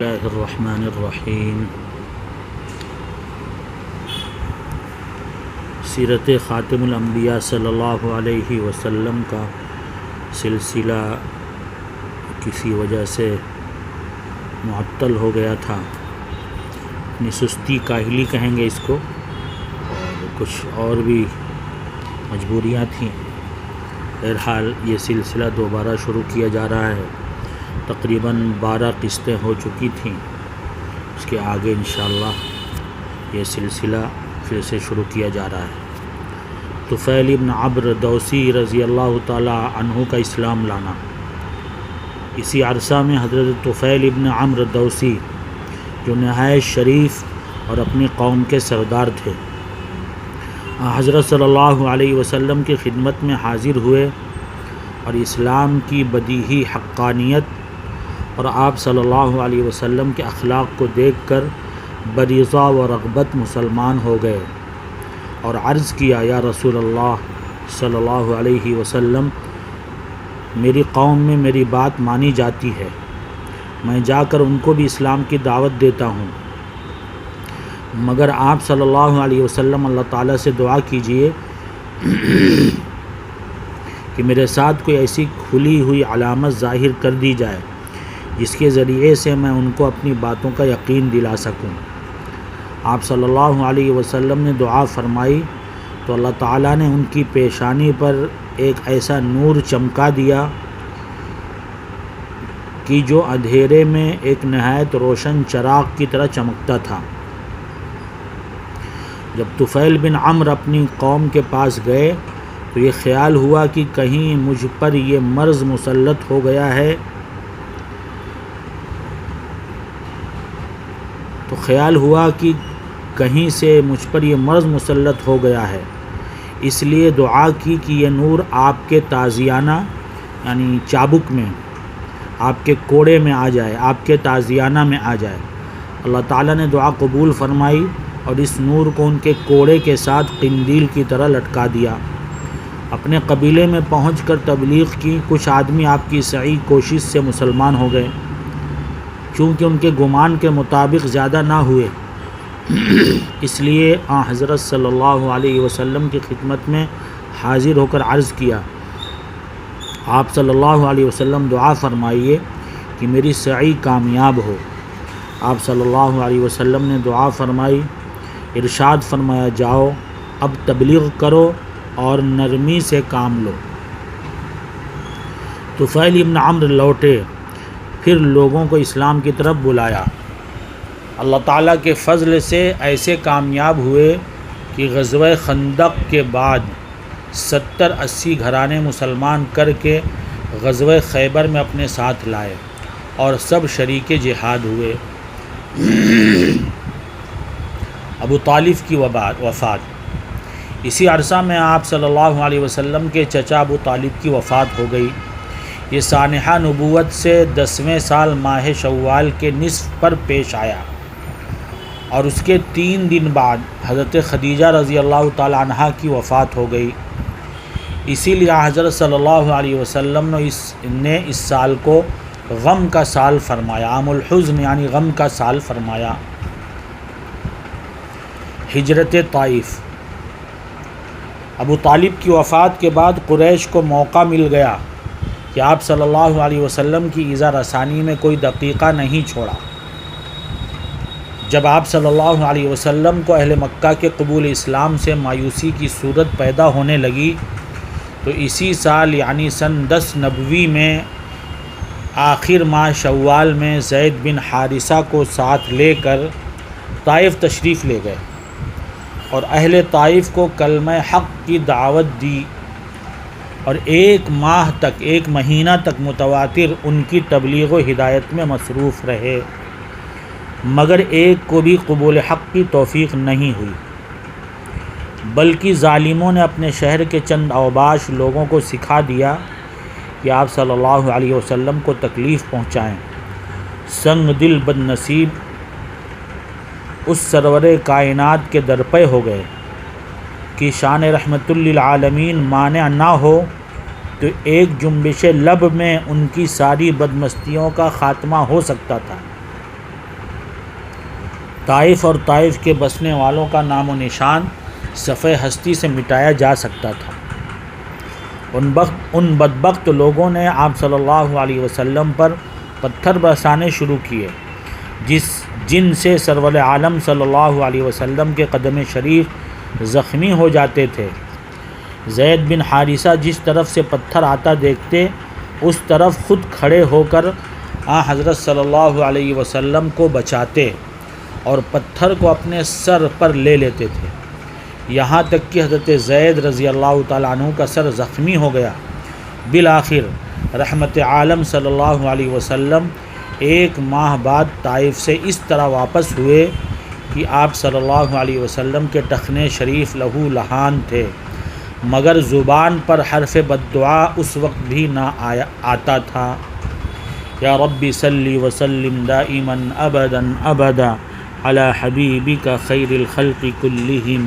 اللہ الرحمن الرحیم۔ سیرت خاتم الانبیاء صلی اللہ علیہ وسلم کا سلسلہ کسی وجہ سے معطل ہو گیا تھا، اپنی سستی کاہلی کہیں گے اس کو، اور کچھ اور بھی مجبوریاں تھیں۔ بہرحال یہ سلسلہ دوبارہ شروع کیا جا رہا ہے۔ تقریباً 12 قسطیں ہو چکی تھیں، اس کے آگے انشاءاللہ یہ سلسلہ پھر سے شروع کیا جا رہا ہے۔ طفیل ابن عمرو دوسی رضی اللہ تعالی عنہ کا اسلام لانا۔ اسی عرصہ میں حضرت طفیل ابن عمرو دوسی جو نہایت شریف اور اپنی قوم کے سردار تھے، حضرت صلی اللہ علیہ وسلم کی خدمت میں حاضر ہوئے اور اسلام کی بدیہی حقانیت اور آپ صلی اللہ علیہ وسلم کے اخلاق کو دیکھ کر بریضہ و رغبت مسلمان ہو گئے اور عرض کیا، یا رسول اللہ صلی اللہ علیہ وسلم، میری قوم میں میری بات مانی جاتی ہے، میں جا کر ان کو بھی اسلام کی دعوت دیتا ہوں، مگر آپ صلی اللہ علیہ وسلم اللہ تعالیٰ سے دعا کیجئے کہ میرے ساتھ کوئی ایسی کھلی ہوئی علامت ظاہر کر دی جائے جس کے ذریعے سے میں ان کو اپنی باتوں کا یقین دلا سکوں۔ آپ صلی اللہ علیہ وسلم نے دعا فرمائی تو اللہ تعالیٰ نے ان کی پیشانی پر ایک ایسا نور چمکا دیا کہ جو اندھیرے میں ایک نہایت روشن چراغ کی طرح چمکتا تھا۔ جب طفیل بن عمرو اپنی قوم کے پاس گئے تو یہ خیال ہوا کہ کہیں مجھ پر یہ مرض مسلط ہو گیا ہے، کہیں سے مجھ پر یہ مرض مسلط ہو گیا ہے، اس لیے دعا کی کہ یہ نور آپ کے تازیانہ یعنی چابک میں، آپ کے کوڑے میں آ جائے، آپ کے تازیانہ میں آ جائے۔ اللہ تعالیٰ نے دعا قبول فرمائی اور اس نور کو ان کے کوڑے کے ساتھ قندیل کی طرح لٹکا دیا۔ اپنے قبیلے میں پہنچ کر تبلیغ کی۔ کچھ آدمی آپ کی سعی کوشش سے مسلمان ہو گئے، چونکہ ان کے گمان کے مطابق زیادہ نہ ہوئے، اس لیے حضرت صلی اللہ علیہ وسلم کی خدمت میں حاضر ہو کر عرض کیا، آپ صلی اللہ علیہ وسلم دعا فرمائیے کہ میری سعی کامیاب ہو۔ آپ صلی اللہ علیہ وسلم نے دعا فرمائی، ارشاد فرمایا، جاؤ اب تبلیغ کرو اور نرمی سے کام لو۔ طفیل ابن عمرو لوٹے، پھر لوگوں کو اسلام کی طرف بلایا۔ اللہ تعالیٰ کے فضل سے ایسے کامیاب ہوئے کہ غزوہ خندق کے بعد 70-80 گھرانے مسلمان کر کے غزوہ خیبر میں اپنے ساتھ لائے اور سب شریک جہاد ہوئے۔ ابو طالب کی وفات۔ اسی عرصہ میں آپ صلی اللہ علیہ وسلم کے چچا ابو طالب کی وفات ہو گئی۔ یہ سانحہ نبوت سے 10ویں سال ماہ شوال کے نصف پر پیش آیا اور اس کے 3 دن بعد حضرت خدیجہ رضی اللہ تعالی عنہا کی وفات ہو گئی۔ اسی لیے حضرت صلی اللہ علیہ وسلم نے اس سال کو غم کا سال فرمایا، عام الحزن یعنی غم کا سال فرمایا۔ ہجرت طائف۔ ابو طالب کی وفات کے بعد قریش کو موقع مل گیا کہ آپ صلی اللہ علیہ وسلم کی ایذا رسانی میں کوئی دقیقہ نہیں چھوڑا۔ جب آپ صلی اللہ علیہ وسلم کو اہل مکہ کے قبول اسلام سے مایوسی کی صورت پیدا ہونے لگی تو اسی سال یعنی سن 10 نبوی میں آخر ماہ شوال میں زید بن حارثہ کو ساتھ لے کر طائف تشریف لے گئے اور اہل طائف کو کلمہ حق کی دعوت دی اور 1 مہینہ تک متواتر ان کی تبلیغ و ہدایت میں مصروف رہے، مگر ایک کو بھی قبول حق کی توفیق نہیں ہوئی، بلکہ ظالموں نے اپنے شہر کے چند اوباش لوگوں کو سکھا دیا کہ آپ صلی اللہ علیہ وسلم کو تکلیف پہنچائیں۔ سنگ دل بد نصیب اس سرور کائنات کے درپے ہو گئے کہ شان رحمت للعالمین مانع نہ ہو تو ایک جنبش لب میں ان کی ساری بدمستیوں کا خاتمہ ہو سکتا تھا۔ طائف اور طائف کے بسنے والوں کا نام و نشان صفحہ ہستی سے مٹایا جا سکتا تھا۔ ان بدبخت لوگوں نے آپ صلی اللہ علیہ وسلم پر پتھر برسانے شروع کیے جن سے سرور عالم صلی اللہ علیہ وسلم کے قدم شریف زخمی ہو جاتے تھے۔ زید بن حارثہ جس طرف سے پتھر آتا دیکھتے اس طرف خود کھڑے ہو کر حضرت صلی اللہ علیہ وسلم کو بچاتے اور پتھر کو اپنے سر پر لے لیتے تھے، یہاں تک کہ حضرت زید رضی اللہ تعالیٰ عنہ کا سر زخمی ہو گیا۔ بالآخر رحمت عالم صلی اللہ علیہ وسلم 1 ماہ بعد طائف سے اس طرح واپس ہوئے کہ آپ صلی اللہ علیہ وسلم کے ٹخنے شریف لہو لہان تھے، مگر زبان پر حرف بددعا اس وقت بھی نہ آتا تھا۔ یا رب صلی وسلم دائما ابدا ابدا علی حبیبک خیر الخلق کلہم۔